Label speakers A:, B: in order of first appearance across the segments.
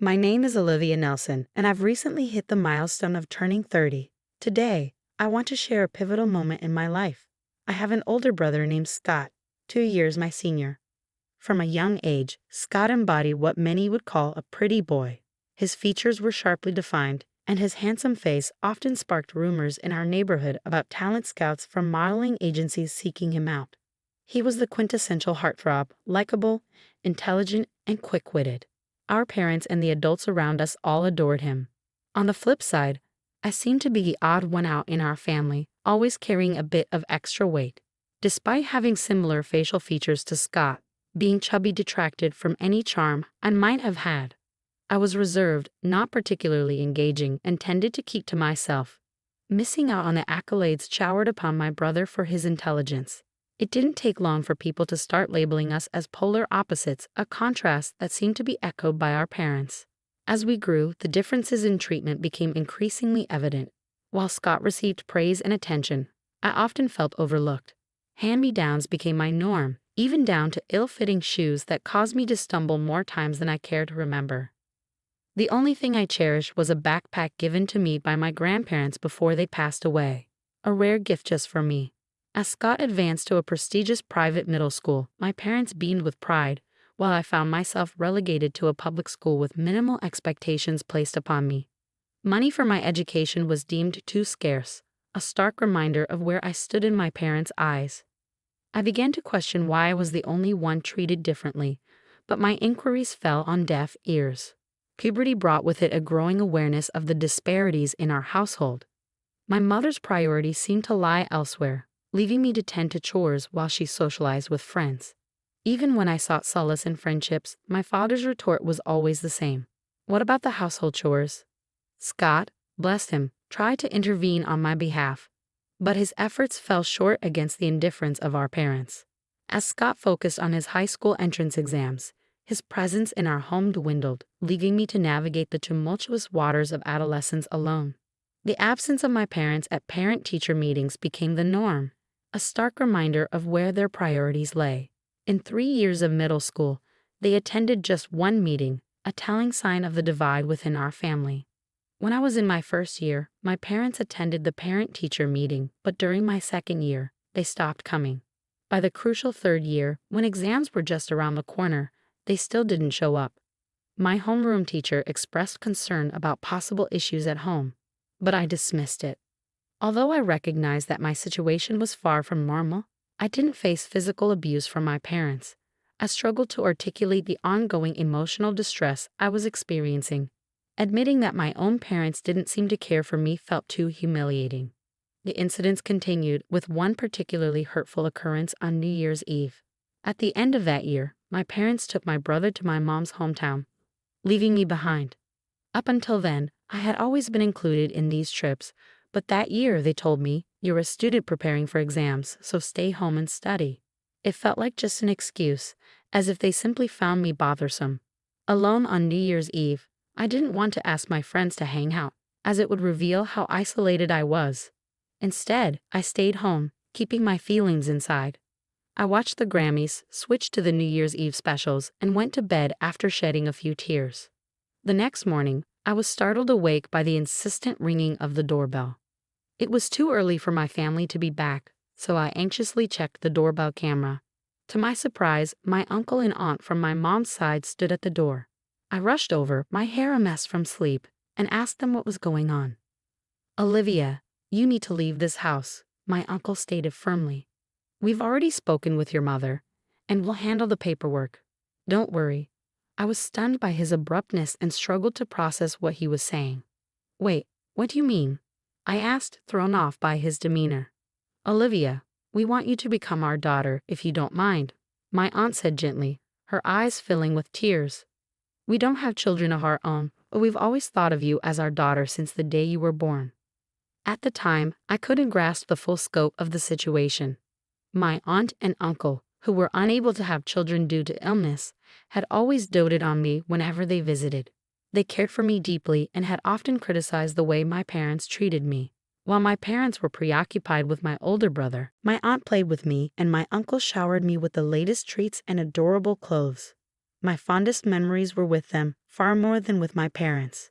A: My name is Olivia Nelson, and I've recently hit the milestone of turning 30. Today, I want to share a pivotal moment in my life. I have an older brother named Scott, 2 years my senior. From a young age, Scott embodied what many would call a pretty boy. His features were sharply defined, and his handsome face often sparked rumors in our neighborhood about talent scouts from modeling agencies seeking him out. He was the quintessential heartthrob, likable, intelligent, and quick-witted. Our parents and the adults around us all adored him. On the flip side, I seemed to be the odd one out in our family, always carrying a bit of extra weight. Despite having similar facial features to Scott, being chubby detracted from any charm I might have had. I was reserved, not particularly engaging, and tended to keep to myself, missing out on the accolades showered upon my brother for his intelligence. It didn't take long for people to start labeling us as polar opposites, a contrast that seemed to be echoed by our parents. As we grew, the differences in treatment became increasingly evident. While Scott received praise and attention, I often felt overlooked. Hand-me-downs became my norm, even down to ill-fitting shoes that caused me to stumble more times than I care to remember. The only thing I cherished was a backpack given to me by my grandparents before they passed away, a rare gift just for me. As Scott advanced to a prestigious private middle school, my parents beamed with pride, while I found myself relegated to a public school with minimal expectations placed upon me. Money for my education was deemed too scarce, a stark reminder of where I stood in my parents' eyes. I began to question why I was the only one treated differently, but my inquiries fell on deaf ears. Puberty brought with it a growing awareness of the disparities in our household. My mother's priorities seemed to lie elsewhere, leaving me to tend to chores while she socialized with friends. Even when I sought solace in friendships, my father's retort was always the same. What about the household chores? Scott, bless him, tried to intervene on my behalf, but his efforts fell short against the indifference of our parents. As Scott focused on his high school entrance exams, his presence in our home dwindled, leaving me to navigate the tumultuous waters of adolescence alone. The absence of my parents at parent-teacher meetings became the norm, a stark reminder of where their priorities lay. In 3 years of middle school, they attended just one meeting, a telling sign of the divide within our family. When I was in my first year, my parents attended the parent-teacher meeting, but during my second year, they stopped coming. By the crucial third year, when exams were just around the corner, they still didn't show up. My homeroom teacher expressed concern about possible issues at home, but I dismissed it. Although I recognized that my situation was far from normal, I didn't face physical abuse from my parents. I struggled to articulate the ongoing emotional distress I was experiencing. Admitting that my own parents didn't seem to care for me felt too humiliating. The incidents continued, with one particularly hurtful occurrence on New Year's Eve. At the end of that year, my parents took my brother to my mom's hometown, leaving me behind. Up until then, I had always been included in these trips, but that year they told me, "You're a student preparing for exams, so stay home and study." It felt like just an excuse, as if they simply found me bothersome. Alone on New Year's Eve, I didn't want to ask my friends to hang out, as it would reveal how isolated I was. Instead, I stayed home, keeping my feelings inside. I watched the Grammys, switched to the New Year's Eve specials, and went to bed after shedding a few tears. The next morning, I was startled awake by the insistent ringing of the doorbell. It was too early for my family to be back, so I anxiously checked the doorbell camera. To my surprise, my uncle and aunt from my mom's side stood at the door. I rushed over, my hair a mess from sleep, and asked them what was going on. "Olivia, you need to leave this house," my uncle stated firmly. "We've already spoken with your mother, and we'll handle the paperwork. Don't worry." I was stunned by his abruptness and struggled to process what he was saying. "Wait, what do you mean?" I asked, thrown off by his demeanor. "Olivia, we want you to become our daughter, if you don't mind," my aunt said gently, her eyes filling with tears. "We don't have children of our own, but we've always thought of you as our daughter since the day you were born." At the time, I couldn't grasp the full scope of the situation. My aunt and uncle, who were unable to have children due to illness, had always doted on me whenever they visited. They cared for me deeply and had often criticized the way my parents treated me. While my parents were preoccupied with my older brother, my aunt played with me and my uncle showered me with the latest treats and adorable clothes. My fondest memories were with them, far more than with my parents.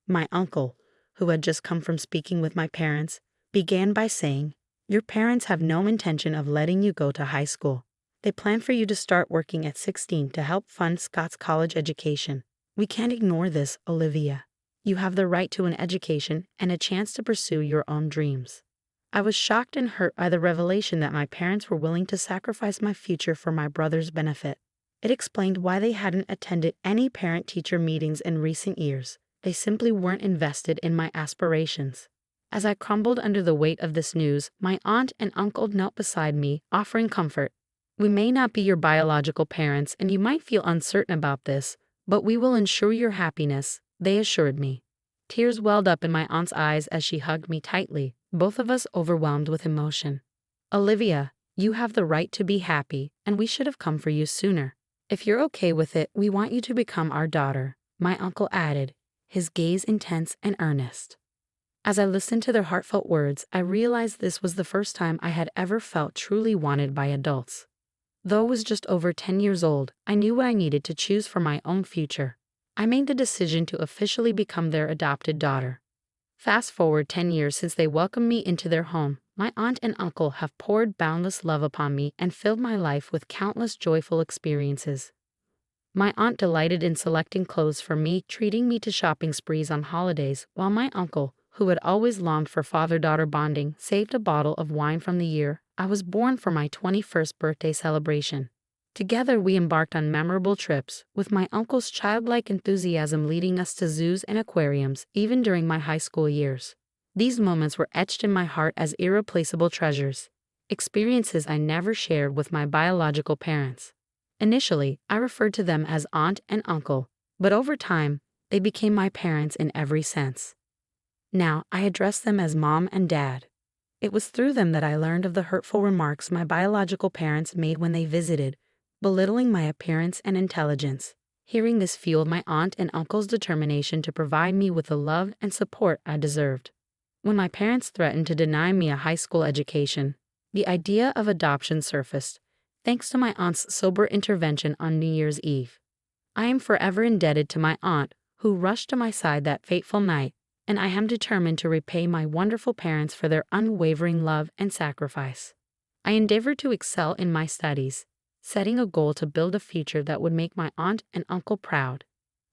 A: My uncle, who had just come from speaking with my parents, began by saying, "Your parents have no intention of letting you go to high school. They plan for you to start working at 16 to help fund Scott's college education. We can't ignore this, Olivia. You have the right to an education and a chance to pursue your own dreams." I was shocked and hurt by the revelation that my parents were willing to sacrifice my future for my brother's benefit. It explained why they hadn't attended any parent-teacher meetings in recent years. They simply weren't invested in my aspirations. As I crumbled under the weight of this news, my aunt and uncle knelt beside me, offering comfort. "We may not be your biological parents, and you might feel uncertain about this, but we will ensure your happiness," they assured me. Tears welled up in my aunt's eyes as she hugged me tightly, both of us overwhelmed with emotion. "Olivia, you have the right to be happy, and we should have come for you sooner. If you're okay with it, we want you to become our daughter," my uncle added, his gaze intense and earnest. As I listened to their heartfelt words, I realized this was the first time I had ever felt truly wanted by adults. Though I was just over 10 years old, I knew what I needed to choose for my own future. I made the decision to officially become their adopted daughter. Fast forward 10 years since they welcomed me into their home, my aunt and uncle have poured boundless love upon me and filled my life with countless joyful experiences. My aunt delighted in selecting clothes for me, treating me to shopping sprees on holidays, while my uncle, who had always longed for father-daughter bonding, saved a bottle of wine from the year I was born for my 21st birthday celebration. Together we embarked on memorable trips, with my uncle's childlike enthusiasm leading us to zoos and aquariums, even during my high school years. These moments were etched in my heart as irreplaceable treasures, experiences I never shared with my biological parents. Initially, I referred to them as aunt and uncle, but over time, they became my parents in every sense. Now, I address them as mom and dad. It was through them that I learned of the hurtful remarks my biological parents made when they visited, belittling my appearance and intelligence. Hearing this fueled my aunt and uncle's determination to provide me with the love and support I deserved. When my parents threatened to deny me a high school education, the idea of adoption surfaced, thanks to my aunt's sober intervention on New Year's Eve. I am forever indebted to my aunt, who rushed to my side that fateful night, and I am determined to repay my wonderful parents for their unwavering love and sacrifice. I endeavored to excel in my studies, setting a goal to build a future that would make my aunt and uncle proud.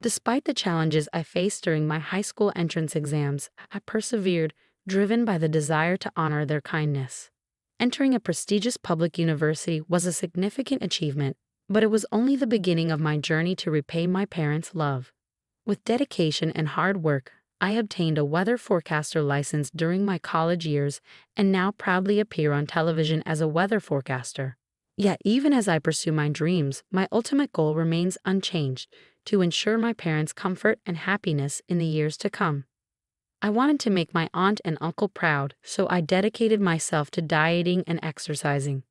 A: Despite the challenges I faced during my high school entrance exams, I persevered, driven by the desire to honor their kindness. Entering a prestigious public university was a significant achievement, but it was only the beginning of my journey to repay my parents' love. With dedication and hard work, I obtained a weather forecaster license during my college years and now proudly appear on television as a weather forecaster. Yet even as I pursue my dreams, my ultimate goal remains unchanged: to ensure my parents' comfort and happiness in the years to come. I wanted to make my aunt and uncle proud, so I dedicated myself to dieting and exercising.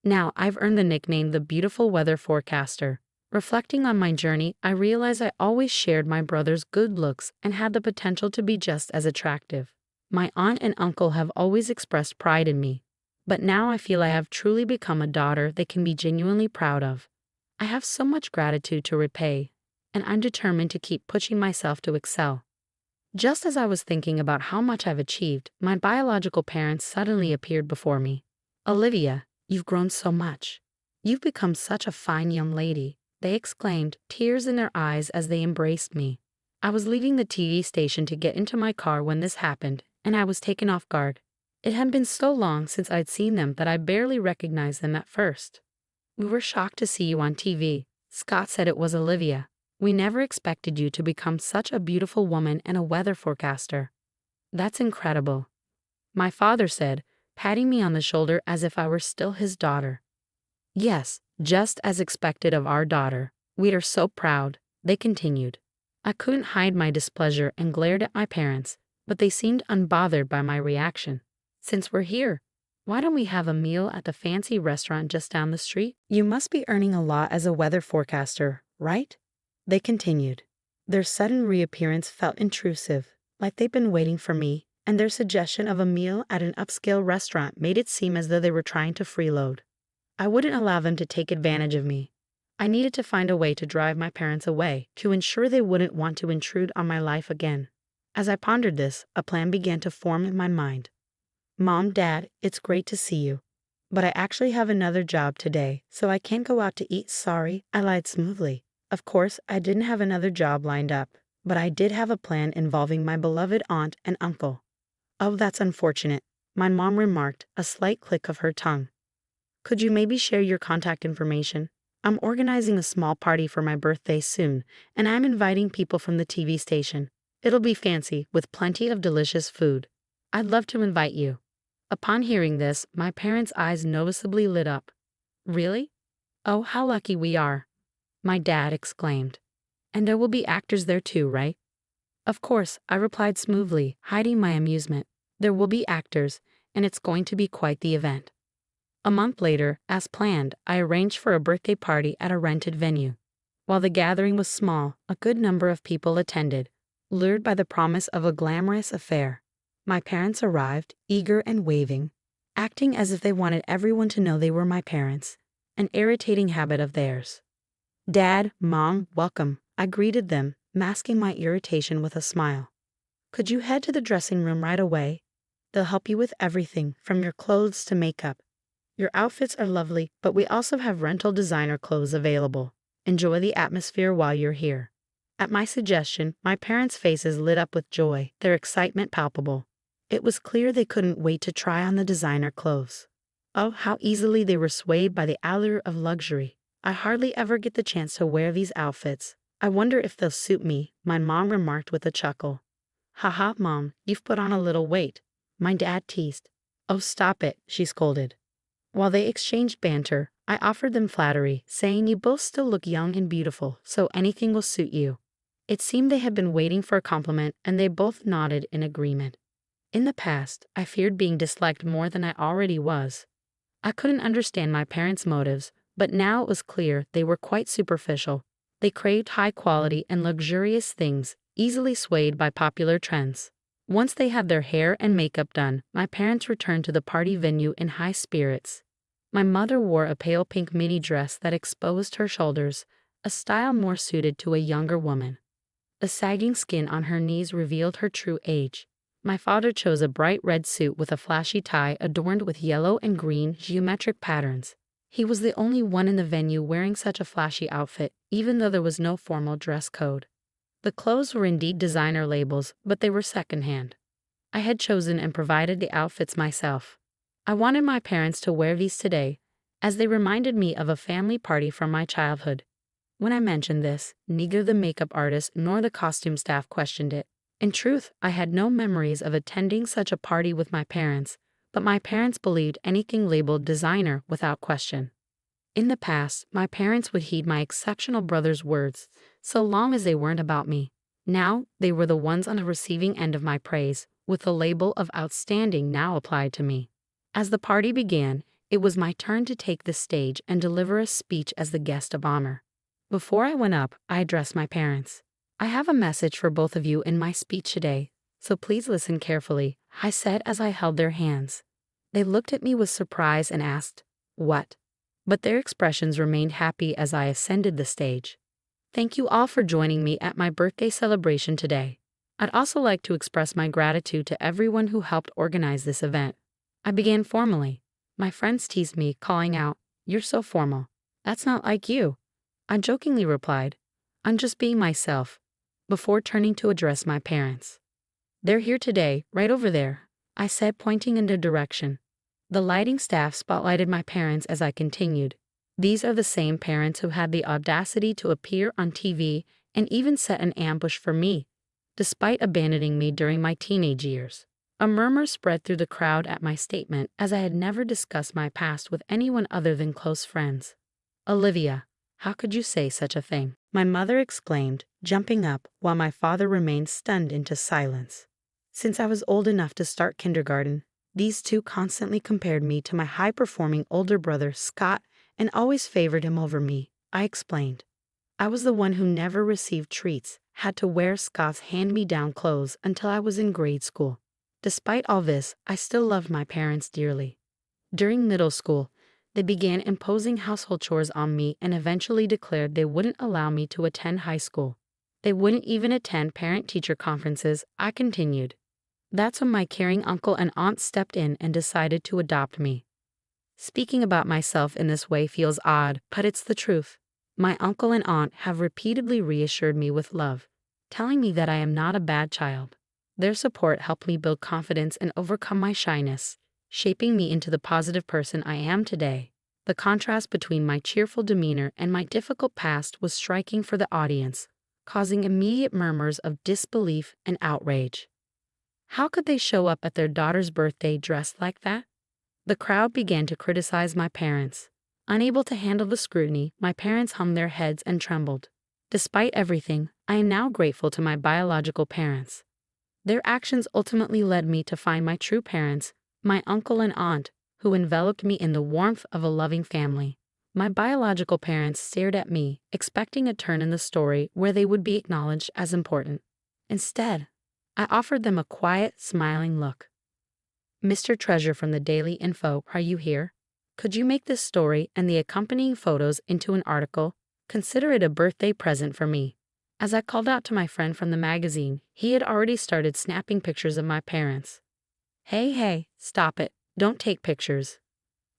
A: Now I've earned the nickname the Beautiful Weather Forecaster. Reflecting on my journey, I realize I always shared my brother's good looks and had the potential to be just as attractive. My aunt and uncle have always expressed pride in me, but now I feel I have truly become a daughter they can be genuinely proud of. I have so much gratitude to repay, and I'm determined to keep pushing myself to excel. Just as I was thinking about how much I've achieved, my biological parents suddenly appeared before me. "Olivia, you've grown so much. You've become such a fine young lady," they exclaimed, tears in their eyes as they embraced me. I was leaving the TV station to get into my car when this happened, and I was taken off guard. It had been so long since I'd seen them that I barely recognized them at first. "We were shocked to see you on TV. Scott said it was Olivia. We never expected you to become such a beautiful woman and a weather forecaster." "That's incredible," my father said, patting me on the shoulder as if I were still his daughter. "Yes, just as expected of our daughter. We are so proud," they continued. I couldn't hide my displeasure and glared at my parents, but they seemed unbothered by my reaction. "Since we're here, why don't we have a meal at the fancy restaurant just down the street? You must be earning a lot as a weather forecaster, right?" they continued. Their sudden reappearance felt intrusive, like they'd been waiting for me, and their suggestion of a meal at an upscale restaurant made it seem as though they were trying to freeload. I wouldn't allow them to take advantage of me. I needed to find a way to drive my parents away, to ensure they wouldn't want to intrude on my life again. As I pondered this, a plan began to form in my mind. Mom, Dad, it's great to see you. But I actually have another job today, so I can't go out to eat. Sorry, I lied smoothly. Of course, I didn't have another job lined up, but I did have a plan involving my beloved aunt and uncle. Oh, that's unfortunate, my mom remarked, a slight click of her tongue. Could you maybe share your contact information? I'm organizing a small party for my birthday soon, and I'm inviting people from the TV station. It'll be fancy, with plenty of delicious food. I'd love to invite you. Upon hearing this, my parents' eyes noticeably lit up. Really? Oh, how lucky we are, my dad exclaimed. And there will be actors there too, right? Of course, I replied smoothly, hiding my amusement. There will be actors, and it's going to be quite the event. A month later, as planned, I arranged for a birthday party at a rented venue. While the gathering was small, a good number of people attended, lured by the promise of a glamorous affair. My parents arrived, eager and waving, acting as if they wanted everyone to know they were my parents, an irritating habit of theirs. Dad, Mom, welcome, I greeted them, masking my irritation with a smile. Could you head to the dressing room right away? They'll help you with everything, from your clothes to makeup. Your outfits are lovely, but we also have rental designer clothes available. Enjoy the atmosphere while you're here. At my suggestion, my parents' faces lit up with joy, their excitement palpable. It was clear they couldn't wait to try on the designer clothes. Oh, how easily they were swayed by the allure of luxury. I hardly ever get the chance to wear these outfits. I wonder if they'll suit me, my mom remarked with a chuckle. Haha, Mom, you've put on a little weight, my dad teased. Oh, stop it, she scolded. While they exchanged banter, I offered them flattery, saying you both still look young and beautiful, so anything will suit you. It seemed they had been waiting for a compliment, and they both nodded in agreement. In the past, I feared being disliked more than I already was. I couldn't understand my parents' motives, but now it was clear they were quite superficial. They craved high quality and luxurious things, easily swayed by popular trends. Once they had their hair and makeup done, my parents returned to the party venue in high spirits. My mother wore a pale pink mini dress that exposed her shoulders, a style more suited to a younger woman. The sagging skin on her knees revealed her true age. My father chose a bright red suit with a flashy tie adorned with yellow and green geometric patterns. He was the only one in the venue wearing such a flashy outfit, even though there was no formal dress code. The clothes were indeed designer labels, but they were secondhand. I had chosen and provided the outfits myself. I wanted my parents to wear these today, as they reminded me of a family party from my childhood. When I mentioned this, neither the makeup artist nor the costume staff questioned it. In truth, I had no memories of attending such a party with my parents, but my parents believed anything labeled designer without question. In the past, my parents would heed my exceptional brother's words, so long as they weren't about me. Now, they were the ones on the receiving end of my praise, with the label of outstanding now applied to me. As the party began, it was my turn to take the stage and deliver a speech as the guest of honor. Before I went up, I addressed my parents. I have a message for both of you in my speech today, so please listen carefully, I said as I held their hands. They looked at me with surprise and asked, "What?" But their expressions remained happy as I ascended the stage. Thank you all for joining me at my birthday celebration today. I'd also like to express my gratitude to everyone who helped organize this event. I began formally. My friends teased me, calling out, "You're so formal. That's not like you." I jokingly replied, "I'm just being myself," before turning to address my parents. "They're here today, right over there," I said, pointing in their direction. The lighting staff spotlighted my parents as I continued. These are the same parents who had the audacity to appear on TV and even set an ambush for me, despite abandoning me during my teenage years. A murmur spread through the crowd at my statement, as I had never discussed my past with anyone other than close friends. "Olivia, how could you say such a thing?" my mother exclaimed, jumping up while my father remained stunned into silence. Since I was old enough to start kindergarten, these two constantly compared me to my high-performing older brother, Scott, and always favored him over me, I explained. I was the one who never received treats, had to wear Scott's hand-me-down clothes until I was in grade school. Despite all this, I still loved my parents dearly. During middle school, They began imposing household chores on me and eventually declared they wouldn't allow me to attend high school. They wouldn't even attend parent-teacher conferences. I continued. That's when my caring uncle and aunt stepped in and decided to adopt me. Speaking about myself in this way feels odd, but it's the truth. My uncle and aunt have repeatedly reassured me with love, telling me that I am not a bad child. Their support helped me build confidence and overcome my shyness, shaping me into the positive person I am today. The contrast between my cheerful demeanor and my difficult past was striking for the audience, causing immediate murmurs of disbelief and outrage. How could they show up at their daughter's birthday dressed like that? The crowd began to criticize my parents. Unable to handle the scrutiny, my parents hung their heads and trembled. Despite everything, I am now grateful to my biological parents. Their actions ultimately led me to find my true parents, my uncle and aunt, who enveloped me in the warmth of a loving family. My biological parents stared at me, expecting a turn in the story where they would be acknowledged as important. Instead, I offered them a quiet, smiling look. Mr. Treasure from the Daily Info, are you here? Could you make this story and the accompanying photos into an article? Consider it a birthday present for me. As I called out to my friend from the magazine, he had already started snapping pictures of my parents. Hey, stop it. Don't take pictures.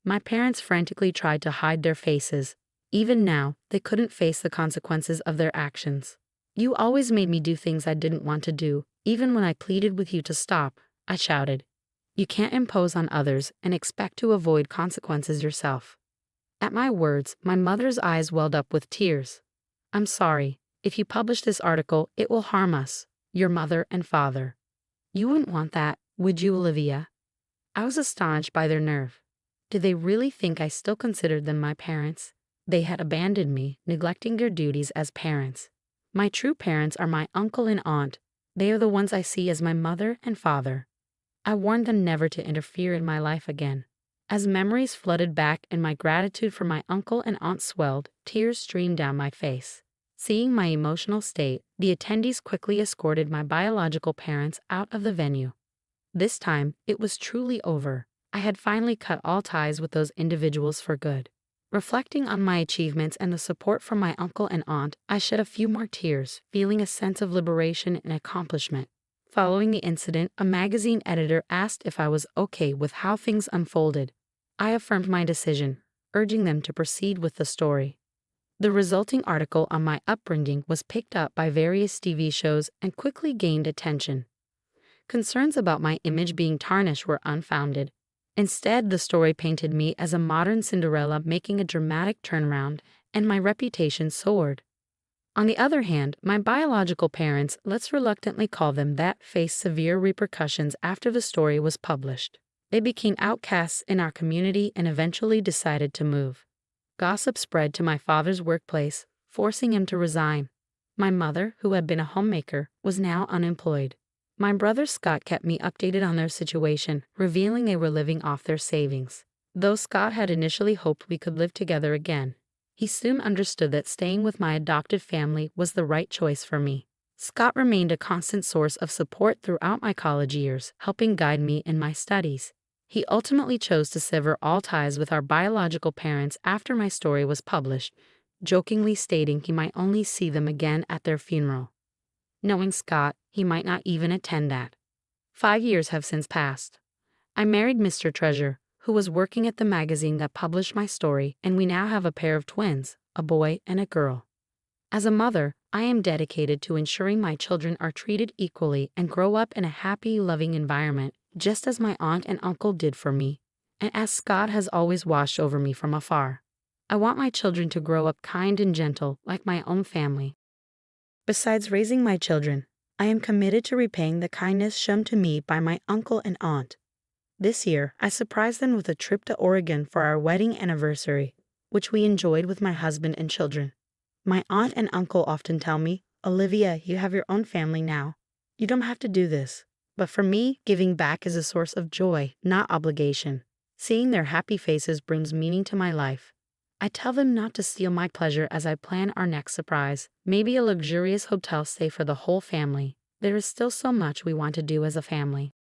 A: My parents frantically tried to hide their faces. Even now, they couldn't face the consequences of their actions. You always made me do things I didn't want to do, even when I pleaded with you to stop, I shouted. You can't impose on others and expect to avoid consequences yourself. At my words, my mother's eyes welled up with tears. I'm sorry. If you publish this article, it will harm us, your mother and father. You wouldn't want that, would you, Olivia? I was astonished by their nerve. Did they really think I still considered them my parents? They had abandoned me, neglecting their duties as parents. My true parents are my uncle and aunt. They are the ones I see as my mother and father. I warned them never to interfere in my life again. As memories flooded back and my gratitude for my uncle and aunt swelled, tears streamed down my face. Seeing my emotional state, the attendees quickly escorted my biological parents out of the venue. This time, it was truly over. I had finally cut all ties with those individuals for good. Reflecting on my achievements and the support from my uncle and aunt, I shed a few more tears, feeling a sense of liberation and accomplishment. Following the incident, a magazine editor asked if I was okay with how things unfolded. I affirmed my decision, urging them to proceed with the story. The resulting article on my upbringing was picked up by various TV shows and quickly gained attention. Concerns about my image being tarnished were unfounded. Instead, the story painted me as a modern Cinderella making a dramatic turnaround, and my reputation soared. On the other hand, my biological parents, let's reluctantly call them that, faced severe repercussions after the story was published. They became outcasts in our community and eventually decided to move. Gossip spread to my father's workplace, forcing him to resign. My mother, who had been a homemaker, was now unemployed. My brother Scott kept me updated on their situation, revealing they were living off their savings. Though Scott had initially hoped we could live together again, he soon understood that staying with my adopted family was the right choice for me. Scott remained a constant source of support throughout my college years, helping guide me in my studies. He ultimately chose to sever all ties with our biological parents after my story was published, jokingly stating he might only see them again at their funeral. Knowing Scott, he might not even attend that. 5 years have since passed. I married Mr. Treasure, who was working at the magazine that published my story, and we now have a pair of twins, a boy and a girl. As a mother, I am dedicated to ensuring my children are treated equally and grow up in a happy, loving environment, just as my aunt and uncle did for me, and as Scott has always watched over me from afar. I want my children to grow up kind and gentle, like my own family. Besides raising my children, I am committed to repaying the kindness shown to me by my uncle and aunt. This year, I surprised them with a trip to Oregon for our wedding anniversary, which we enjoyed with my husband and children. My aunt and uncle often tell me, Olivia, you have your own family now. You don't have to do this. But for me, giving back is a source of joy, not obligation. Seeing their happy faces brings meaning to my life. I tell them not to steal my pleasure as I plan our next surprise, maybe a luxurious hotel stay for the whole family. There is still so much we want to do as a family.